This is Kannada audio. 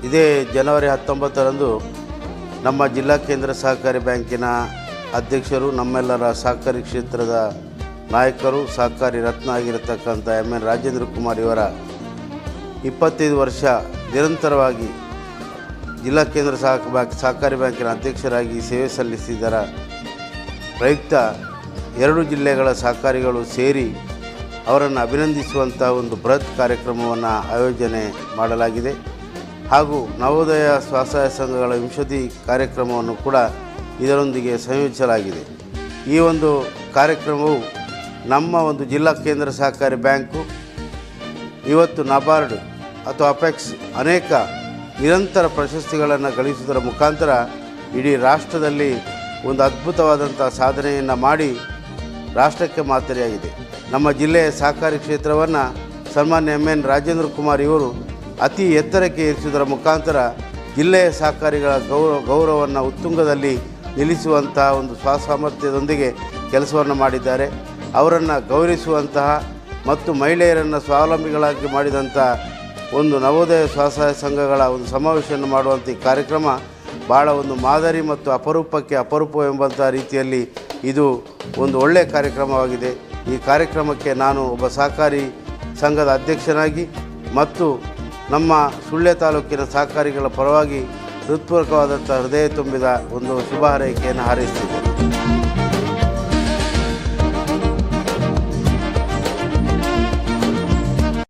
ಇದೇ ಜನವರಿ 19ರಂದು ನಮ್ಮ ಜಿಲ್ಲಾ ಕೇಂದ್ರ ಸಹಕಾರಿ ಬ್ಯಾಂಕಿನ ಅಧ್ಯಕ್ಷರು, ನಮ್ಮೆಲ್ಲರ ಸಹಕಾರಿ ಕ್ಷೇತ್ರದ ನಾಯಕರು, ಸಹಕಾರಿ ರತ್ನ ಆಗಿರತಕ್ಕಂಥ MN ರಾಜೇಂದ್ರ ಕುಮಾರ್ ಇವರ 25 ವರ್ಷ ನಿರಂತರವಾಗಿ ಜಿಲ್ಲಾ ಕೇಂದ್ರ ಸಹಕಾರಿ ಬ್ಯಾಂಕಿನ ಅಧ್ಯಕ್ಷರಾಗಿ ಸೇವೆ ಸಲ್ಲಿಸಿದರ ಪ್ರಯುಕ್ತ 2 ಜಿಲ್ಲೆಗಳ ಸಹಕಾರಿಗಳು ಸೇರಿ ಅವರನ್ನು ಅಭಿನಂದಿಸುವಂಥ ಒಂದು ಬೃಹತ್ ಕಾರ್ಯಕ್ರಮವನ್ನು ಆಯೋಜನೆ ಮಾಡಲಾಗಿದೆ. ಹಾಗೂ ನವೋದಯ ಸ್ವಸಹಾಯ ಸಂಘಗಳ 20ನೇ ಕಾರ್ಯಕ್ರಮವನ್ನು ಕೂಡ ಇದರೊಂದಿಗೆ ಸಂಯೋಜಿಸಲಾಗಿದೆ. ಈ ಒಂದು ಕಾರ್ಯಕ್ರಮವು ನಮ್ಮ ಒಂದು ಜಿಲ್ಲಾ ಕೇಂದ್ರ ಸಹಕಾರಿ ಬ್ಯಾಂಕು ಇವತ್ತು ನಬಾರ್ಡ್ ಅಥವಾ ಅಪೆಕ್ಸ್ ಅನೇಕ ನಿರಂತರ ಪ್ರಶಸ್ತಿಗಳನ್ನು ಗಳಿಸುವುದರ ಮುಖಾಂತರ ಇಡೀ ರಾಷ್ಟ್ರದಲ್ಲಿ ಒಂದು ಅದ್ಭುತವಾದಂಥ ಸಾಧನೆಯನ್ನು ಮಾಡಿ ರಾಷ್ಟ್ರಕ್ಕೆ ಮಾದರಿಯಾಗಿದೆ. ನಮ್ಮ ಜಿಲ್ಲೆಯ ಸಹಕಾರಿ ಕ್ಷೇತ್ರವನ್ನು ಸನ್ಮಾನ್ಯ MN ರಾಜೇಂದ್ರ ಕುಮಾರ್ ಇವರು ಅತಿ ಎತ್ತರಕ್ಕೆ ಏರಿಸುವುದರ ಮುಖಾಂತರ ಜಿಲ್ಲೆಯ ಸಹಕಾರಿಗಳ ಗೌರವವನ್ನು ಉತ್ತುಂಗದಲ್ಲಿ ನಿಲ್ಲಿಸುವಂತಹ ಒಂದು ಸ್ವಸಾಮರ್ಥ್ಯದೊಂದಿಗೆ ಕೆಲಸವನ್ನು ಮಾಡಿದ್ದಾರೆ. ಅವರನ್ನು ಗೌರವಿಸುವಂತಹ ಮತ್ತು ಮಹಿಳೆಯರನ್ನು ಸ್ವಾವಲಂಬಿಗಳಾಗಿ ಮಾಡಿದಂಥ ಒಂದು ನವೋದಯ ಸ್ವಸಹಾಯ ಸಂಘಗಳ ಒಂದು ಸಮಾವೇಶವನ್ನು ಮಾಡುವಂಥ ಈ ಕಾರ್ಯಕ್ರಮ ಭಾಳ ಒಂದು ಮಾದರಿ ಮತ್ತು ಅಪರೂಪವೆಂಬಂಥ ರೀತಿಯಲ್ಲಿ ಇದು ಒಂದು ಒಳ್ಳೆಯ ಕಾರ್ಯಕ್ರಮವಾಗಿದೆ. ಈ ಕಾರ್ಯಕ್ರಮಕ್ಕೆ ನಾನು ಒಬ್ಬ ಸಹಕಾರಿ ಸಂಘದ ಅಧ್ಯಕ್ಷನಾಗಿ ಮತ್ತು ನಮ್ಮ ಸುಳ್ಯ ತಾಲೂಕಿನ ಸಹಕಾರಿಗಳ ಪರವಾಗಿ ಹೃತ್ಪೂರ್ವಕವಾದಂಥ ಹೃದಯ ತುಂಬಿದ ಒಂದು ಶುಭ ಹಾರೈಕೆಯನ್ನು ಹಾರೈಸ್ತಿದ್ದೇನೆ.